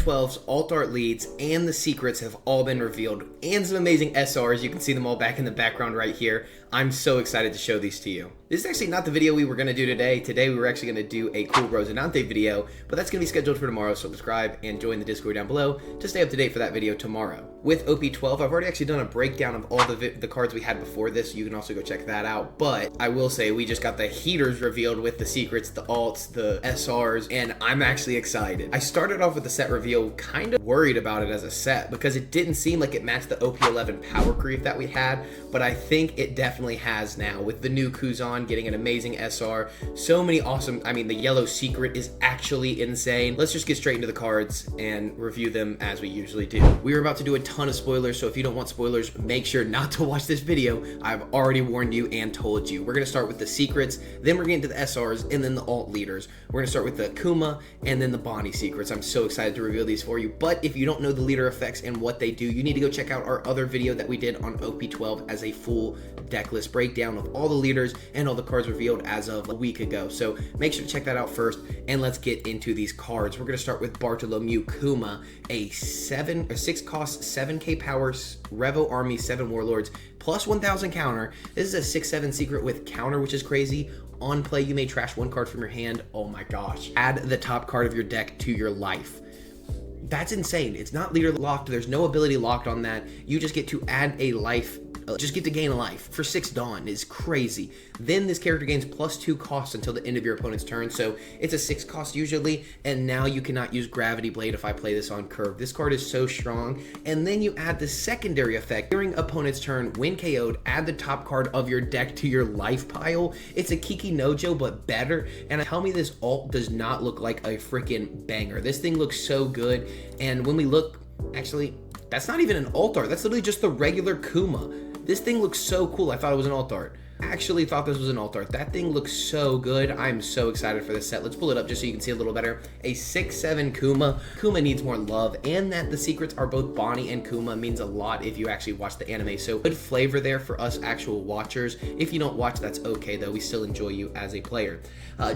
OP12's alt art leads and the secrets have all been revealed, and some amazing SRs. You can see them all back in the background right here. I'm so excited to show these to you. This is actually not the video we were going to do today. Today we were actually going to do a cool Rosinante video, but that's going to be scheduled for tomorrow, so subscribe and join the Discord down below to stay up to date for that video tomorrow. With OP12, I've already actually done a breakdown of all the cards we had before this. You can also go check that out, but I will say we just got the heaters revealed with the secrets, the alts, the SRs, and I'm actually excited. I started off with the set reveal kind of worried about it as a set because it didn't seem like it matched the OP11 power creep that we had, but I think it definitely has now with the new Kuzan getting an amazing SR. So many awesome, I mean, the yellow secret is actually insane. Let's just get straight into the cards and review them as we usually do. We are about to do a ton of spoilers, so if you don't want spoilers, make sure not to watch this video. I've already warned you and told you. We're gonna start with the secrets, then we're gonna get into the SRs, and then the alt leaders. We're gonna start with the Kuma and then the Bonnie secrets. I'm so excited to reveal these for you, but if you don't know the leader effects and what they do, you need to go check out our other video that we did on OP12 as a full deck list breakdown of all the leaders and all the cards revealed as of a week ago. So make sure to check that out first, and let's get into these cards. We're gonna start with Bartholomew Kuma, a 6 cost 7k power Revo Army 7 Warlords plus 1000 counter. This is a 6/7 secret with counter, which is crazy. On play, you may trash one card from your hand. Oh my gosh. Add the top card of your deck to your life. That's insane. It's not leader locked. There's no ability locked on that. You just get to add a life, just get to gain a life for 6 Dawn. Is crazy. Then this character gains +2 costs until the end of your opponent's turn, so it's a 6 cost usually, and now you cannot use Gravity Blade if I play this on curve. This card is so strong. And then you add the secondary effect. During opponent's turn, when KO'd, add the top card of your deck to your life pile. It's a Kiki Nojo, but better, and tell me this alt does not look like a freaking banger. This thing looks so good, and when we look, actually, that's not even an alt art. That's literally just the regular Kuma. This thing looks so cool. I thought it was an alt art. Actually thought this was an alt art. That thing looks so good. I'm so excited for this set. Let's pull it up just so you can see a little better. A 6/7 Kuma. Kuma needs more love, and that the secrets are both Bonnie and Kuma means a lot if you actually watch the anime. So good flavor there for us actual watchers. If you don't watch, that's okay though. We still enjoy you as a player.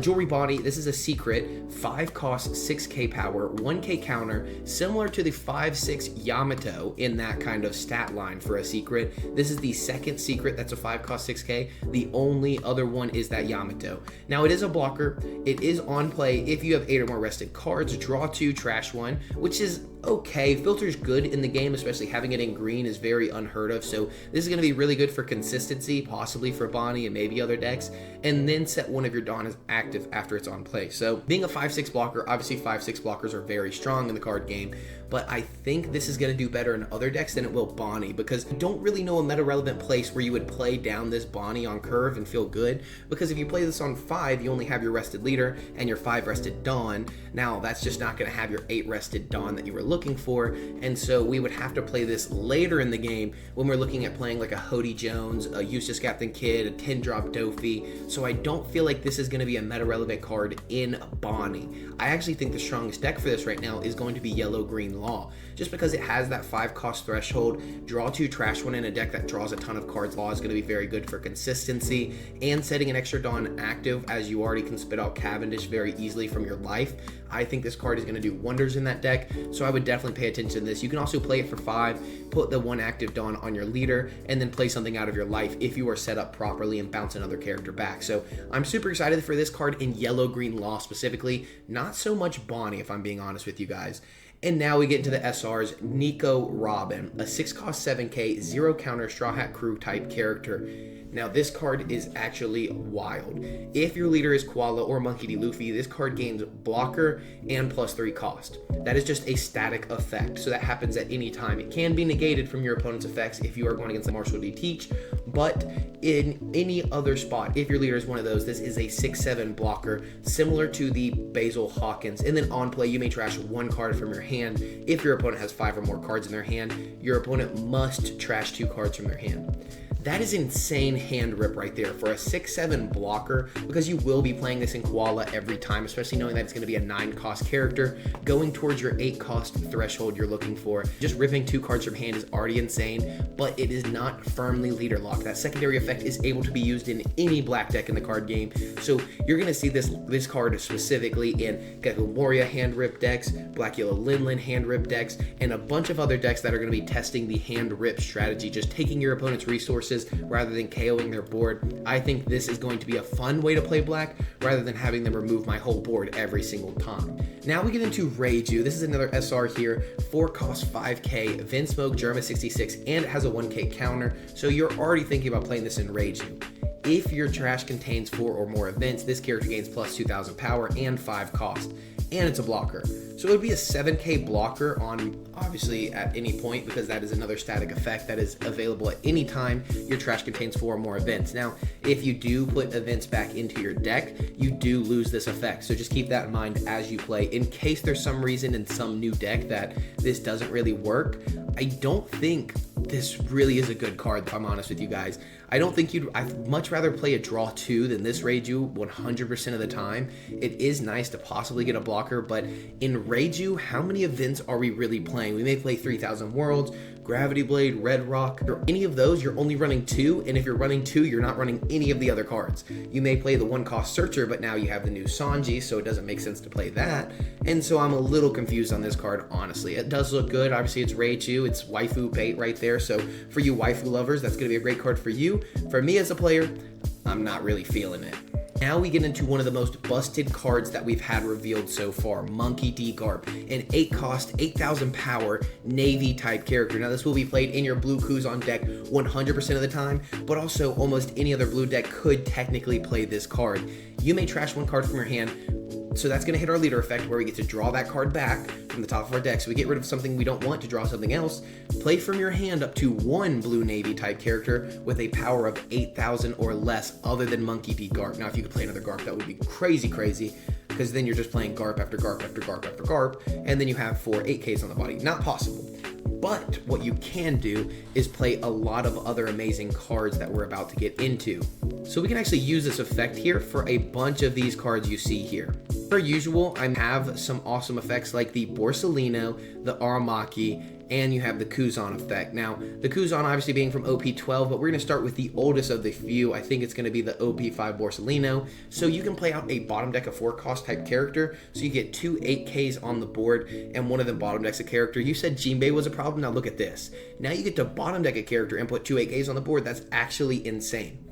Jewelry Bonnie, this is a secret, 5 cost, 6k power, 1k counter, similar to the 5/6 Yamato in that kind of stat line for a secret. This is the second secret that's a 5 cost, 6k. The only other one is that Yamato. Now it is a blocker. It is on play. If you have 8 or more rested cards, draw 2, trash 1, which is okay. Filter's good in the game, especially having it in green is very unheard of. So this is going to be really good for consistency, possibly for Bonnie and maybe other decks. And then set one of your Dawn as active after it's on play. So being a 5/6 blocker, obviously 5/6 blockers are very strong in the card game, but I think this is going to do better in other decks than it will Bonnie, because I don't really know a meta relevant place where you would play down this Bonnie on curve and feel good, because if you play this on 5, you only have your rested leader and your 5 rested Dawn. Now that's just not going to have your 8 rested Dawn that you were looking for, and so we would have to play this later in the game when we're looking at playing like a Hody Jones, a Eustace Captain Kidd, a 10-drop Dofi. So I don't feel like this is going to be a meta relevant card in Bonnie. I actually think the strongest deck for this right now is going to be Yellow Green Law, just because it has that 5 cost threshold. Draw 2, trash 1 in a deck that draws a ton of cards. Law is going to be very good for consistency, and setting an extra Dawn active as you already can spit out Cavendish very easily from your life. I think this card is going to do wonders in that deck, so I would definitely pay attention to this. You can also play it for 5, put the 1 active Dawn on your leader, and then play something out of your life if you are set up properly and bounce another character back. So I'm super excited for this card in Yellow Green Law specifically, not so much Bonnie if I'm being honest with you guys. And now we get into the SRs. Nico Robin, a 6 cost 7k, 0 counter Straw Hat Crew type character. Now this card is actually wild. If your leader is Koala or Monkey D. Luffy, this card gains blocker and +3 cost. That is just a static effect, so that happens at any time. It can be negated from your opponent's effects if you are going against the Marshall D. Teach, but in any other spot, if your leader is one of those, this is a 6/7 blocker, similar to the Basil Hawkins. And then on play, you may trash 1 card from your hand. If your opponent has 5 or more cards in their hand, your opponent must trash 2 cards from their hand. That is insane hand rip right there for a 6/7 blocker, because you will be playing this in Koala every time, especially knowing that it's going to be a 9-cost character going towards your 8-cost threshold you're looking for. Just ripping 2 cards from hand is already insane, but it is not firmly leader locked. That secondary effect is able to be used in any black deck in the card game, so you're going to see this card specifically in Gecko Moria hand rip decks, Black Yellow Linlin hand rip decks, and a bunch of other decks that are going to be testing the hand rip strategy, just taking your opponent's resources rather than KOing their board. I think this is going to be a fun way to play black rather than having them remove my whole board every single time. Now we get into Reiju. This is another SR here, 4-cost 5k, Vinsmoke, Germa 66, and it has a 1k counter, so you're already thinking about playing this in Reiju. If your trash contains 4 or more events, this character gains plus 2,000 power and 5 cost, and it's a blocker. So it would be a 7k blocker on, obviously, at any point, because that is another static effect that is available at any time your trash contains 4 or more events. Now, if you do put events back into your deck, you do lose this effect, so just keep that in mind as you play. In case there's some reason in some new deck that this doesn't really work, I don't think this really is a good card, if I'm honest with you guys. I'd much rather play a draw 2 than this Reiju 100% of the time. It is nice to possibly get a blocker, but in Reiju, how many events are we really playing? We may play 3000 Worlds, Gravity Blade, Red Rock, or any of those. You're only running 2, and if you're running 2, you're not running any of the other cards. You may play the 1-cost Searcher, but now you have the new Sanji, so it doesn't make sense to play that, and so I'm a little confused on this card, honestly. It does look good. Obviously, it's Reiju, it's waifu bait right there, so for you waifu lovers, that's going to be a great card for you. For me as a player, I'm not really feeling it. Now we get into one of the most busted cards that we've had revealed so far, Monkey D. Garp, an 8-cost, 8,000 power, Navy type character. Now this will be played in your blue Kuzan deck 100% of the time, but also almost any other blue deck could technically play this card. You may trash 1 card from your hand, so that's going to hit our leader effect, where we get to draw that card back from the top of our deck. So we get rid of something we don't want to draw something else. Play from your hand up to 1 blue Navy type character with a power of 8,000 or less other than Monkey D. Garp. Now if you could play another Garp, that would be crazy, because then you're just playing Garp after Garp after Garp after Garp, and then you have 4 8Ks on the body. Not possible. But what you can do is play a lot of other amazing cards that we're about to get into. So we can actually use this effect here for a bunch of these cards you see here. Per usual, I have some awesome effects like the Borsalino, the Aramaki, and you have the Kuzan effect. Now, the Kuzan obviously being from OP12, but we're going to start with the oldest of the few. I think it's going to be the OP5 Borsalino. So you can play out a bottom deck of 4-cost type character, so you get 2 8Ks on the board, and one of them bottom decks a character. You said Jinbei was a problem, now look at this. Now you get to bottom deck a character and put 2 8Ks on the board. That's actually insane.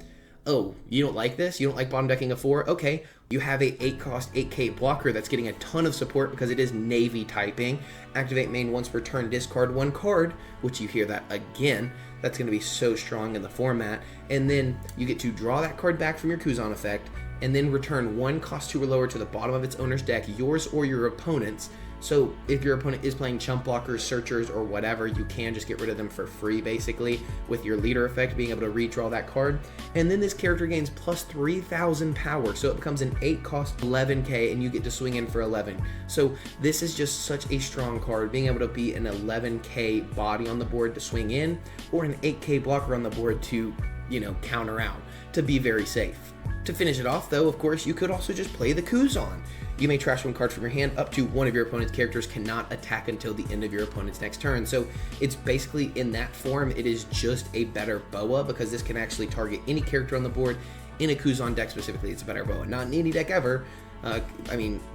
Oh, you don't like this? You don't like bottom decking a 4? Okay. You have a 8-cost 8k blocker that's getting a ton of support because it is Navy typing. Activate main once per turn, discard 1 card, which you hear that again. That's going to be so strong in the format. And then you get to draw that card back from your Kuzan effect, and then return 1 cost 2 or lower to the bottom of its owner's deck, yours or your opponent's. So if your opponent is playing chump blockers, searchers, or whatever, you can just get rid of them for free, basically, with your leader effect, being able to redraw that card. And then this character gains plus 3,000 power, so it becomes an 8-cost 11k, and you get to swing in for 11. So this is just such a strong card, being able to be an 11k body on the board to swing in, or an 8k blocker on the board to, counter out, to be very safe. To finish it off, though, of course, you could also just play the Kuzan. You may trash 1 card from your hand up to 1 of your opponent's characters cannot attack until the end of your opponent's next turn. So it's basically, in that form, it is just a better Boa, because this can actually target any character on the board. In a Kuzan deck specifically, it's a better Boa. Not in any deck ever.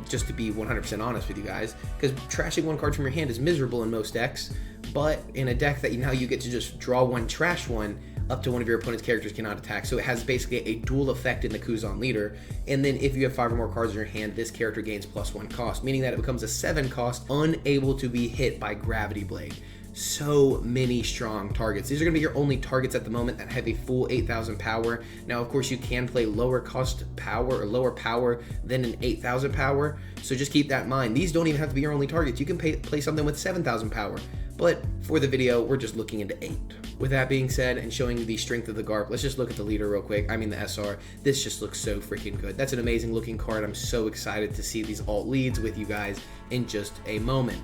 Just to be 100% honest with you guys, because trashing 1 card from your hand is miserable in most decks, but in a deck that now you get to just draw 1, trash 1, up to 1 of your opponent's characters cannot attack. So it has basically a dual effect in the Kuzan leader. And then if you have 5 or more cards in your hand, this character gains plus 1 cost, meaning that it becomes a 7 cost, unable to be hit by Gravity Blade. So many strong targets. These are going to be your only targets at the moment that have a full 8,000 power. Now, of course, you can play lower cost power or lower power than an 8,000 power. So just keep that in mind. These don't even have to be your only targets. You can play something with 7,000 power. But for the video, we're just looking into 8. With that being said, and showing you the strength of the Garp, let's just look at the leader real quick. I mean the SR. This just looks so freaking good. That's an amazing looking card. I'm so excited to see these alt leads with you guys in just a moment.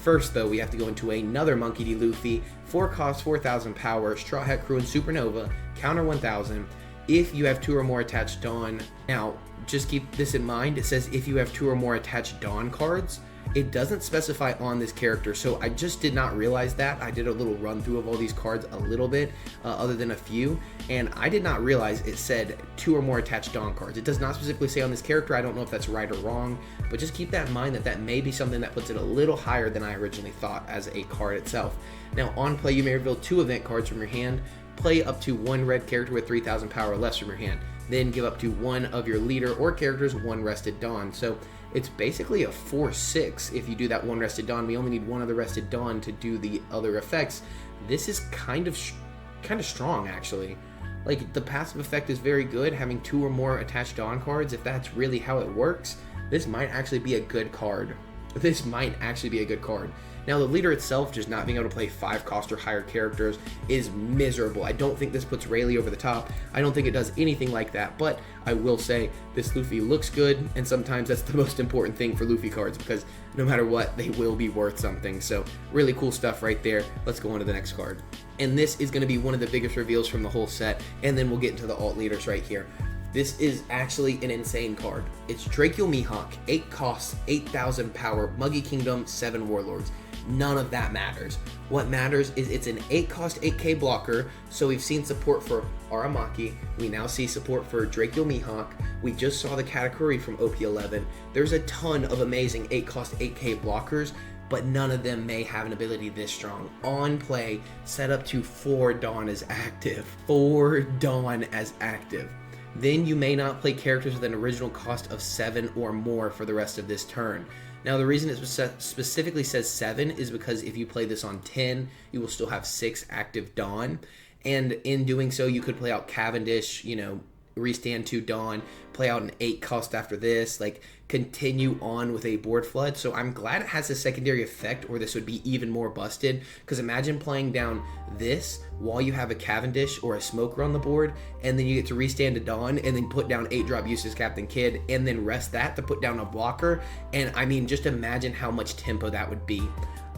First, though, we have to go into another Monkey D. Luffy, 4 cost, 4,000 power, Straw Hat Crew and Supernova, counter 1,000. If you have 2 or more attached Dawn. Now, just keep this in mind. It says if you have 2 or more attached Dawn cards. It doesn't specify on this character, so I just did not realize that. I did a little run through of all these cards a little bit, other than a few, and I did not realize it said 2 or more attached Dawn cards. It does not specifically say on this character. I don't know if that's right or wrong, but just keep that in mind, that that may be something that puts it a little higher than I originally thought as a card itself. Now, on play, you may reveal 2 event cards from your hand, play up to 1 red character with 3,000 power or less from your hand, then give up to 1 of your leader or characters 1 rested Dawn. So it's basically a 4/6 if you do that 1 rested Dawn. We only need 1 other rested Dawn to do the other effects. This is kind of strong, actually. Like, the passive effect is very good, having 2 or more attached Dawn cards. If that's really how it works, this might actually be a good card. This might actually be a good card. Now, the leader itself, just not being able to play 5 cost or higher characters, is miserable. I don't think this puts Rayleigh over the top. I don't think it does anything like that, but I will say this Luffy looks good, and sometimes that's the most important thing for Luffy cards, because no matter what, they will be worth something. So really cool stuff right there. Let's go on to the next card. And this is going to be one of the biggest reveals from the whole set, and then we'll get into the alt leaders right here. This is actually an insane card. It's Draco Mihawk, 8 costs, 8,000 power, Muggy Kingdom, 7 warlords. None of that matters. What matters is it's an 8 cost 8k blocker, so we've seen support for Aramaki, we now see support for Draco Mihawk, we just saw the Katakuri from OP11. There's a ton of amazing 8 cost 8k blockers, but none of them may have an ability this strong. On play, set up to 4 Dawn as active. 4 Dawn as active. Then you may not play characters with an original cost of 7 or more for the rest of this turn. Now, the reason it specifically says 7 is because if you play this on 10, you will still have 6 active Dawn. And in doing so, you could play out Cavendish, you know, restand 2 Dawn, play out an 8 cost after this, like continue on with a board flood. So I'm glad it has a secondary effect, or this would be even more busted, because imagine playing down this while you have a Cavendish or a Smoker on the board, and then you get to restand a Dawn and then put down 8-drop Eustace Captain Kidd and then rest that to put down a blocker. And I mean, just imagine how much tempo that would be.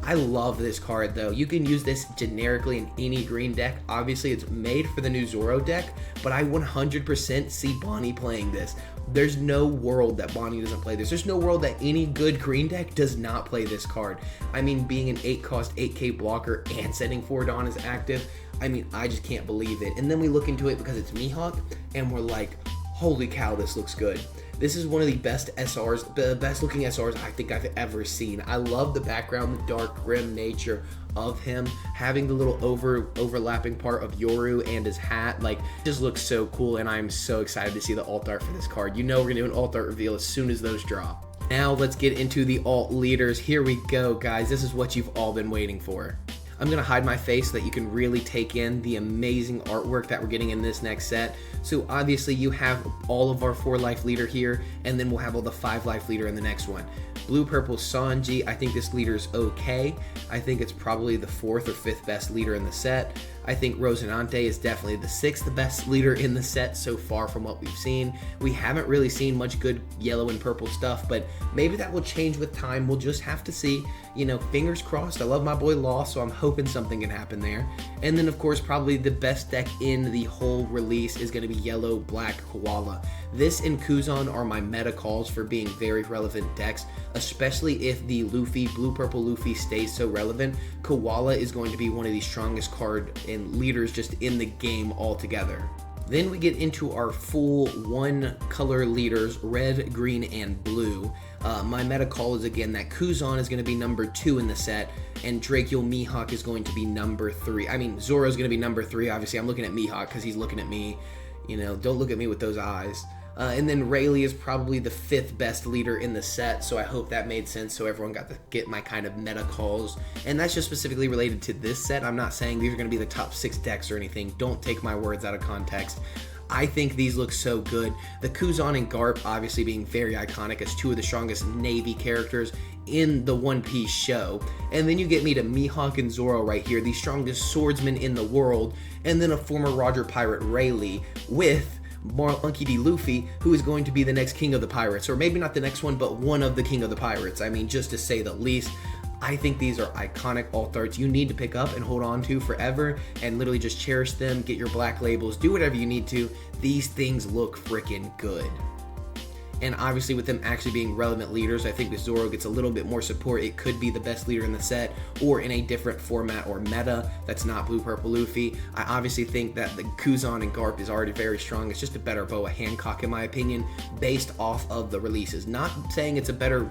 I love this card, though. You can use this generically in any green deck. Obviously, it's made for the new Zoro deck, but I 100% see Bonnie playing this. There's no world that Bonnie doesn't play this. There's no world that any good green deck does not play this card. I mean, being an 8 cost 8k blocker and setting 4 Dawn as active, I mean, I just can't believe it. And then we look into it because it's Mihawk, and we're like, holy cow, this looks good. This is one of the best SRs, the best looking SRs I think I've ever seen. I love the background, the dark, grim nature of him, having the little overlapping part of Yoru and his hat. Like, just looks so cool, and I'm so excited to see the alt art for this card. You know we're gonna do an alt art reveal as soon as those drop. Now let's get into the alt leaders. Here we go, guys. This is what you've all been waiting for. I'm going to hide my face so that you can really take in the amazing artwork that we're getting in this next set. So obviously you have all of our 4 life leader here, and then we'll have all the 5 life leader in the next one. Blue Purple Sanji, I think this leader's okay. I think it's probably the 4th or 5th best leader in the set. I think Rosinante is definitely the 6th best leader in the set so far from what we've seen. We haven't really seen much good yellow and purple stuff, but maybe that will change with time. We'll just have to see. You know, fingers crossed. I love my boy Law, so I'm hoping something can happen there. And then, of course, probably the best deck in the whole release is going to be Yellow Black Koala. This and Kuzan are my meta calls for being very relevant decks, especially if the Luffy, Blue Purple Luffy stays so relevant. Koala is going to be one of the strongest card and leaders just in the game altogether. Then we get into our full 1 color leaders, red, green, and blue. My meta call is again that Kuzan is going to be number 2 in the set, and Draco Mihawk is going to be number 3. I mean, Zoro's going to be number 3, obviously. I'm looking at Mihawk because he's looking at me. You know, don't look at me with those eyes. And then Rayleigh is probably the 5th best leader in the set, so I hope that made sense, so everyone got to get my kind of meta calls. And that's just specifically related to this set. I'm not saying these are going to be the top 6 decks or anything. Don't take my words out of context. I think these look so good. The Kuzan and Garp obviously being very iconic as 2 of the strongest Navy characters in the One Piece show. And then you get me to Mihawk and Zoro right here, the strongest swordsman in the world, and then a former Roger Pirate Rayleigh with Monkey D. Luffy, who is going to be the next King of the Pirates, or maybe not the next one, but one of the King of the Pirates. I mean, just to say the least. I think these are iconic alt arts you need to pick up and hold on to forever and literally just cherish them, get your black labels, do whatever you need to. These things look freaking good. And obviously with them actually being relevant leaders, I think if Zoro gets a little bit more support, it could be the best leader in the set or in a different format or meta that's not Blue Purple Luffy. I obviously think that the Kuzan and Garp is already very strong. It's just a better Boa Hancock in my opinion, based off of the releases. Not saying it's a better,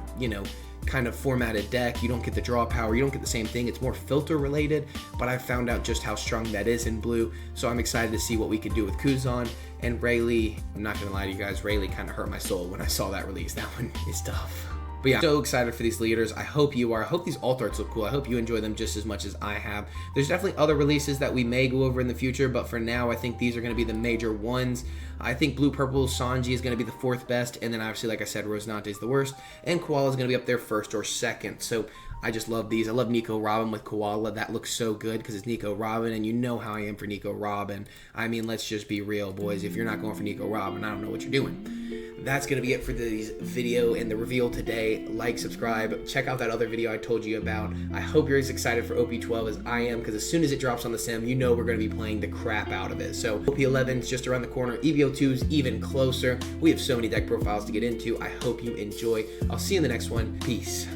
kind of formatted deck. You don't get the draw power, you don't get the same thing. It's more filter related, but I found out just how strong that is in blue, so I'm excited to see what we could do with Kuzan. And Rayleigh, I'm not gonna lie to you guys, Rayleigh kind of hurt my soul when I saw that release. That one is tough. But yeah, so excited for these leaders. I hope you are. I hope these alt arts look cool. I hope you enjoy them just as much as I have. There's definitely other releases that we may go over in the future, but for now, I think these are going to be the major ones. I think Blue Purple Sanji is going to be the 4th best, and then obviously, like I said, Rosinante is the worst, and Koala is going to be up there 1st or 2nd. So I just love these. I love Nico Robin with Koala. That looks so good because it's Nico Robin, and you know how I am for Nico Robin. I mean, let's just be real, boys. If you're not going for Nico Robin, I don't know what you're doing. That's going to be it for this video and the reveal today. Like, subscribe, check out that other video I told you about. I hope you're as excited for OP12 as I am, because as soon as it drops on the sim, you know we're going to be playing the crap out of it. So OP11 is just around the corner. EVO2 is even closer. We have so many deck profiles to get into. I hope you enjoy. I'll see you in the next one. Peace.